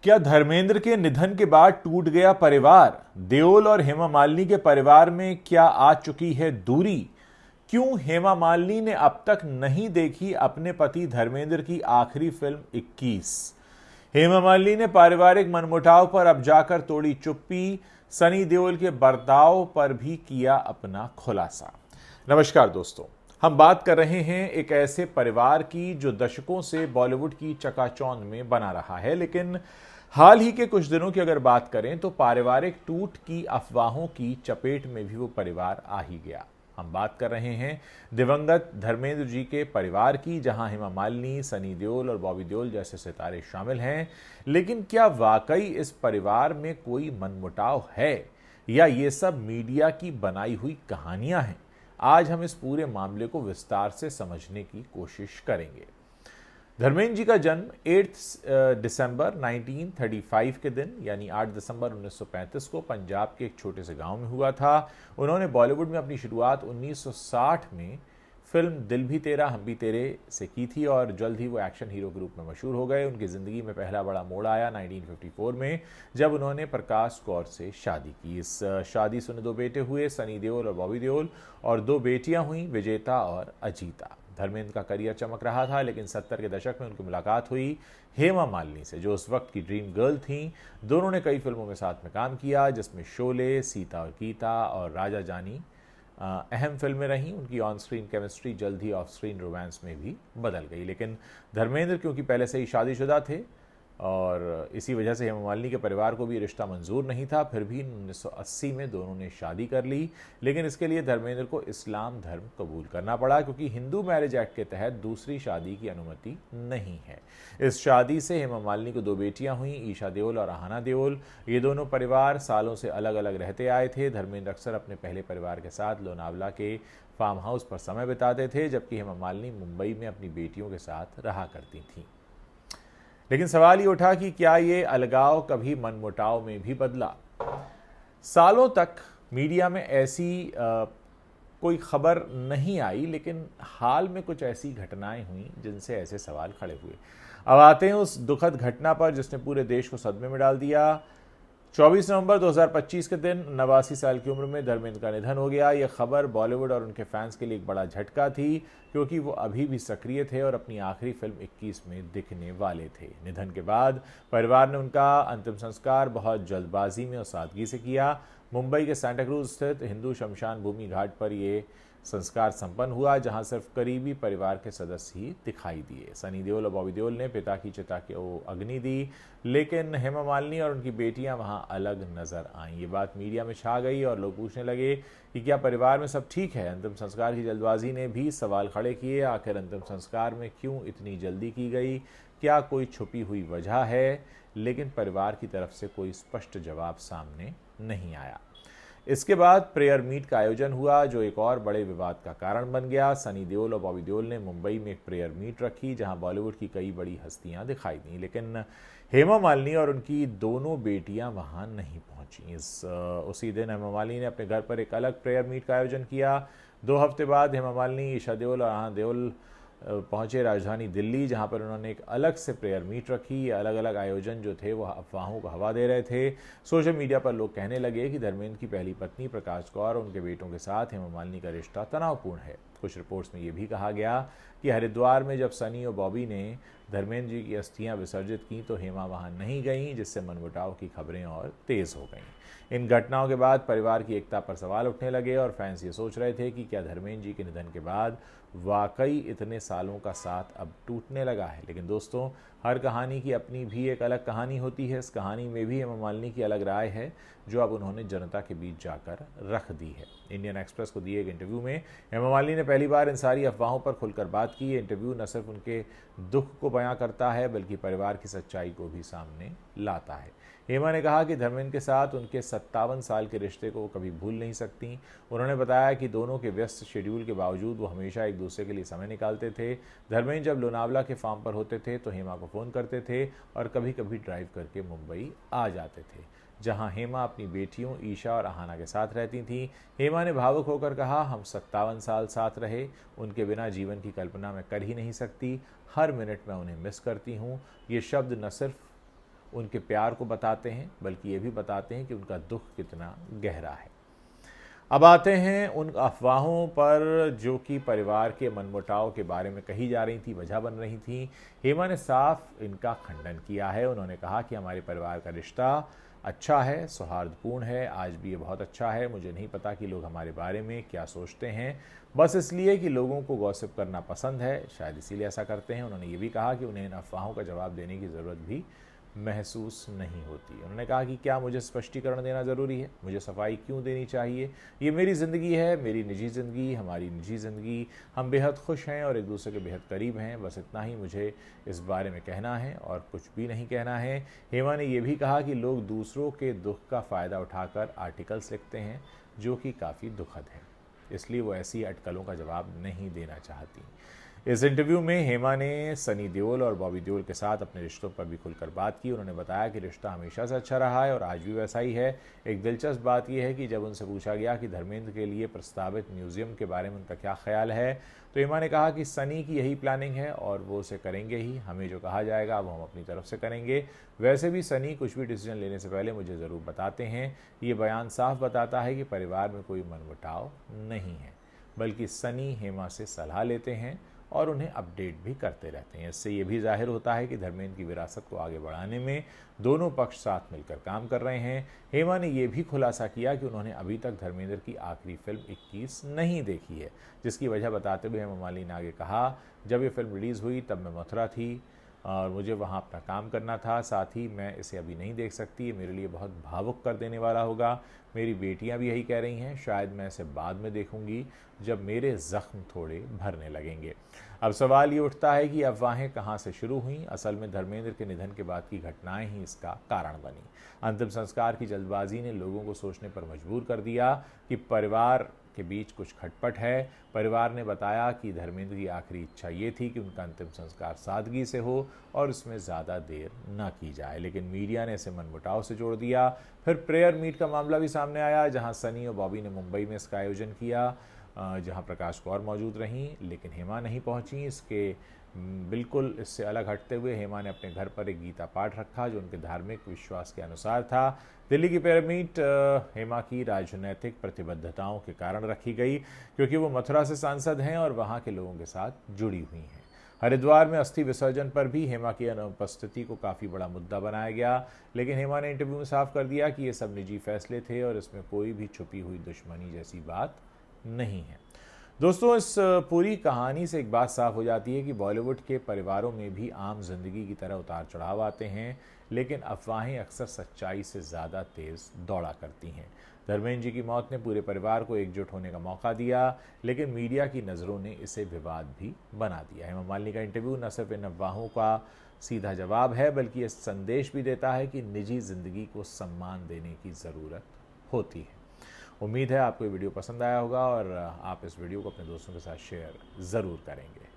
क्या धर्मेंद्र के निधन के बाद टूट गया परिवार? देओल और हेमा मालिनी के परिवार में क्या आ चुकी है दूरी? क्यों हेमा मालिनी ने अब तक नहीं देखी अपने पति धर्मेंद्र की आखिरी फिल्म 21? हेमा मालिनी ने पारिवारिक मनमुटाव पर अब जाकर तोड़ी चुप्पी। सनी देओल के बर्ताव पर भी किया अपना खुलासा। नमस्कार दोस्तों, हम बात कर रहे हैं एक ऐसे परिवार की जो दशकों से बॉलीवुड की चकाचौंध में बना रहा है, लेकिन हाल ही के कुछ दिनों की अगर बात करें तो पारिवारिक टूट की अफवाहों की चपेट में भी वो परिवार आ ही गया। हम बात कर रहे हैं दिवंगत धर्मेंद्र जी के परिवार की, जहां हेमा मालिनी, सनी देओल और बॉबी देओल जैसे सितारे शामिल हैं। लेकिन क्या वाकई इस परिवार में कोई मनमुटाव है या ये सब मीडिया की बनाई हुई कहानियां हैं? आज हम इस पूरे मामले को विस्तार से समझने की कोशिश करेंगे। धर्मेंद्र जी का जन्म 8 दिसंबर 1935 के दिन यानी 8 दिसंबर 1935 को पंजाब के एक छोटे से गांव में हुआ था। उन्होंने बॉलीवुड में अपनी शुरुआत 1960 में फिल्म दिल भी तेरा हम भी तेरे से की थी और जल्द ही वो एक्शन हीरो के रूप में मशहूर हो गए। उनकी ज़िंदगी में पहला बड़ा मोड़ आया 1954 में, जब उन्होंने प्रकाश कौर से शादी की। इस शादी से उन्हें दो बेटे हुए, सनी देओल और बॉबी देओल, और दो बेटियां हुई, विजेता और अजीता। धर्मेंद्र का करियर चमक रहा था, लेकिन 70 के दशक में उनकी मुलाकात हुई हेमा मालिनी से, जो उस वक्त की ड्रीम गर्ल थीं। दोनों ने कई फिल्मों में साथ में काम किया, जिसमें शोले, सीता और गीता और राजा जानी अहम फिल्में रहीं। उनकी ऑन स्क्रीन केमिस्ट्री जल्द ही ऑफ स्क्रीन रोमांस में भी बदल गई। लेकिन धर्मेंद्र क्योंकि पहले से ही शादीशुदा थे और इसी वजह से हेमा मालिनी के परिवार को भी रिश्ता मंजूर नहीं था, फिर भी 1980 में दोनों ने शादी कर ली। लेकिन इसके लिए धर्मेंद्र को इस्लाम धर्म कबूल करना पड़ा, क्योंकि हिंदू मैरिज एक्ट के तहत दूसरी शादी की अनुमति नहीं है। इस शादी से हेमा मालिनी को दो बेटियां हुईं, ईशा देओल और आहना देओल। ये दोनों परिवार सालों से अलग अलग रहते आए थे। धर्मेंद्र अक्सर अपने पहले परिवार के साथ लोनावला के फार्म हाउस पर समय बिताते थे, जबकि हेमा मालिनी मुंबई में अपनी बेटियों के साथ रहा करती थीं। लेकिन सवाल ये उठा कि क्या ये अलगाव कभी मनमुटाव में भी बदला? सालों तक मीडिया में ऐसी कोई खबर नहीं आई, लेकिन हाल में कुछ ऐसी घटनाएं हुई जिनसे ऐसे सवाल खड़े हुए। अब आते हैं उस दुखद घटना पर जिसने पूरे देश को सदमे में डाल दिया। 24 नवंबर 2025 के दिन 89 साल की उम्र में धर्मेंद्र का निधन हो गया। यह खबर बॉलीवुड और उनके फैंस के लिए एक बड़ा झटका थी, क्योंकि वो अभी भी सक्रिय थे और अपनी आखिरी फिल्म 21 में दिखने वाले थे। निधन के बाद परिवार ने उनका अंतिम संस्कार बहुत जल्दबाजी में और सादगी से किया। मुंबई के सांता क्रूज स्थित हिंदू शमशान भूमि घाट पर यह संस्कार संपन्न हुआ, जहां सिर्फ करीबी परिवार के सदस्य ही दिखाई दिए। सनी देओल और बॉबी देओल ने पिता की चिता को अग्नि दी, लेकिन हेमा मालिनी और उनकी बेटियां वहां अलग नजर आईं। ये बात मीडिया में छा गई और लोग पूछने लगे कि क्या परिवार में सब ठीक है। अंतिम संस्कार की जल्दबाजी ने भी सवाल खड़े किए। आखिर अंतिम संस्कार में क्यों इतनी जल्दी की गई? क्या कोई छुपी हुई वजह है? लेकिन परिवार की तरफ से कोई स्पष्ट जवाब सामने नहीं आया। इसके बाद प्रेयर मीट का आयोजन हुआ, जो एक और बड़े विवाद का कारण बन गया। सनी देओल और बॉबी देओल ने मुंबई में एक प्रेयर मीट रखी, जहां बॉलीवुड की कई बड़ी हस्तियां दिखाई दी, लेकिन हेमा मालिनी और उनकी दोनों बेटियां वहां नहीं पहुंची। उसी दिन हेमा मालिनी ने अपने घर पर एक अलग प्रेयर मीट का आयोजन किया। 2 हफ्ते बाद हेमा मालिनी, ईशा देओल और आहना देओल पहुंचे राजधानी दिल्ली, जहां पर उन्होंने एक अलग से प्रेयर मीट रखी। अलग अलग आयोजन जो थे वह अफवाहों को हवा दे रहे थे। सोशल मीडिया पर लोग कहने लगे कि धर्मेंद्र की पहली पत्नी प्रकाश कौर और उनके बेटों के साथ हेमा मालिनी का रिश्ता तनावपूर्ण है। कुछ रिपोर्ट्स में यह भी कहा गया कि हरिद्वार में जब सनी और बॉबी ने धर्मेंद्र जी की अस्थियां विसर्जित की तो हेमा वहां नहीं गईं, जिससे मनमुटाव की खबरें और तेज हो गईं। इन घटनाओं के बाद परिवार की एकता पर सवाल उठने लगे और फैंस ये सोच रहे थे कि क्या धर्मेंद्र जी के निधन के बाद वाकई इतने सालों का साथ अब टूटने लगा है। लेकिन दोस्तों, हर कहानी की अपनी भी एक अलग कहानी होती है। इस कहानी में भी हेमा मालिनी की अलग राय है, जो अब उन्होंने जनता के बीच जाकर रख दी है। इंडियन एक्सप्रेस को दिए एक इंटरव्यू में हेमा मालिनी ने पहली बार इन सारी अफवाहों पर खुलकर बात की। ये इंटरव्यू न सिर्फ उनके दुख को बयां करता है, बल्कि परिवार की सच्चाई को भी सामने लाता है। हेमा ने कहा कि धर्मेंद्र के साथ उनके 57 साल के रिश्ते को वो कभी भूल नहीं सकती। उन्होंने बताया कि दोनों के व्यस्त शेड्यूल के बावजूद वो हमेशा एक दूसरे के लिए समय निकालते थे। धर्मेंद्र जब लोनावला के फार्म पर होते थे तो हेमा को फ़ोन करते थे और कभी कभी ड्राइव करके मुंबई आ जाते थे, जहां हेमा अपनी बेटियों ईशा और आहना के साथ रहती थीं। हेमा ने भावुक होकर कहा, हम 57 साल साथ रहे, उनके बिना जीवन की कल्पना मैं कर ही नहीं सकती। हर मिनट मैं उन्हें मिस करती हूँ। ये शब्द न सिर्फ उनके प्यार को बताते हैं, बल्कि ये भी बताते हैं कि उनका दुख कितना गहरा है। अब आते हैं उन अफवाहों पर जो कि परिवार के मनमुटाव के बारे में कही जा रही थी, वजह बन रही थी। हेमा ने साफ इनका खंडन किया है। उन्होंने कहा कि हमारे परिवार का रिश्ता अच्छा है, सौहार्दपूर्ण है, आज भी ये बहुत अच्छा है। मुझे नहीं पता कि लोग हमारे बारे में क्या सोचते हैं, बस इसलिए कि लोगों को गॉसिप करना पसंद है, शायद इसीलिए ऐसा करते हैं। उन्होंने ये भी कहा कि उन्हें इन अफवाहों का जवाब देने की ज़रूरत भी महसूस नहीं होती। उन्होंने कहा कि क्या मुझे स्पष्टीकरण देना ज़रूरी है, मुझे सफाई क्यों देनी चाहिए, ये मेरी ज़िंदगी है, मेरी निजी ज़िंदगी, हमारी निजी ज़िंदगी, हम बेहद खुश हैं और एक दूसरे के बेहद करीब हैं, बस इतना ही मुझे इस बारे में कहना है और कुछ भी नहीं कहना है। हेमा ने यह भी कहा कि लोग दूसरों के दुख का फ़ायदा उठाकर आर्टिकल्स लिखते हैं, जो कि काफ़ी दुखद है, इसलिए वो ऐसी अटकलों का जवाब नहीं देना चाहती। इस इंटरव्यू में हेमा ने सनी देओल और बॉबी देओल के साथ अपने रिश्तों पर भी खुलकर बात की। उन्होंने बताया कि रिश्ता हमेशा से अच्छा रहा है और आज भी वैसा ही है। एक दिलचस्प बात यह है कि जब उनसे पूछा गया कि धर्मेंद्र के लिए प्रस्तावित म्यूजियम के बारे में उनका क्या ख्याल है, तो हेमा ने कहा कि सनी की यही प्लानिंग है और वो उसे करेंगे ही। हमें जो कहा जाएगा वो हम अपनी तरफ से करेंगे। वैसे भी सनी कुछ भी डिसीजन लेने से पहले मुझे ज़रूर बताते हैं। ये बयान साफ बताता है कि परिवार में कोई मनमुटाव नहीं है, बल्कि सनी हेमा से सलाह लेते हैं और उन्हें अपडेट भी करते रहते हैं। इससे ये भी जाहिर होता है कि धर्मेंद्र की विरासत को आगे बढ़ाने में दोनों पक्ष साथ मिलकर काम कर रहे हैं। हेमा ने यह भी खुलासा किया कि उन्होंने अभी तक धर्मेंद्र की आखिरी फिल्म 21 नहीं देखी है, जिसकी वजह बताते हुए हेमा मालिनी ने आगे कहा, जब ये फिल्म रिलीज़ हुई तब मैं मथुरा थी और मुझे वहाँ अपना काम करना था, साथ ही मैं इसे अभी नहीं देख सकती, ये मेरे लिए बहुत भावुक कर देने वाला होगा। मेरी बेटियां भी यही कह रही हैं, शायद मैं इसे बाद में देखूंगी जब मेरे ज़ख्म थोड़े भरने लगेंगे। अब सवाल ये उठता है कि अफवाहें कहाँ से शुरू हुईं। असल में धर्मेंद्र के निधन के बाद की घटनाएं ही इसका कारण बनी। अंतिम संस्कार की जल्दबाजी ने लोगों को सोचने पर मजबूर कर दिया कि परिवार के बीच कुछ खटपट है। परिवार ने बताया कि धर्मेंद्र की आखिरी इच्छा ये थी कि उनका अंतिम संस्कार सादगी से हो और उसमें ज़्यादा देर न की जाए, लेकिन मीडिया ने इसे मनमुटाव से जोड़ दिया। फिर प्रेयर मीट का मामला भी सामने आया, जहां सनी और बॉबी ने मुंबई में इसका आयोजन किया, जहां प्रकाश कौर मौजूद रहीं, लेकिन हेमा नहीं पहुंची। इसके बिल्कुल इससे अलग हटते हुए हेमा ने अपने घर पर एक गीता पाठ रखा, जो उनके धार्मिक विश्वास के अनुसार था। दिल्ली की प्रेयर मीट हेमा की राजनैतिक प्रतिबद्धताओं के कारण रखी गई, क्योंकि वो मथुरा से सांसद हैं और वहाँ के लोगों के साथ जुड़ी हुई हैं। हरिद्वार में अस्थि विसर्जन पर भी हेमा की अनुपस्थिति को काफ़ी बड़ा मुद्दा बनाया गया, लेकिन हेमा ने इंटरव्यू में साफ कर दिया कि ये सब निजी फैसले थे और इसमें कोई भी छुपी हुई दुश्मनी जैसी बात नहीं है। दोस्तों, इस पूरी कहानी से एक बात साफ हो जाती है कि बॉलीवुड के परिवारों में भी आम जिंदगी की तरह उतार चढ़ाव आते हैं, लेकिन अफवाहें अक्सर सच्चाई से ज़्यादा तेज़ दौड़ा करती हैं। धर्मेंद्र जी की मौत ने पूरे परिवार को एकजुट होने का मौका दिया, लेकिन मीडिया की नज़रों ने इसे विवाद भी बना दिया। हेमा मालिनी का इंटरव्यू न सिर्फ इन अफवाहों का सीधा जवाब है, बल्कि ये संदेश भी देता है कि निजी ज़िंदगी को सम्मान देने की ज़रूरत होती है। उम्मीद है आपको ये वीडियो पसंद आया होगा और आप इस वीडियो को अपने दोस्तों के साथ शेयर ज़रूर करेंगे।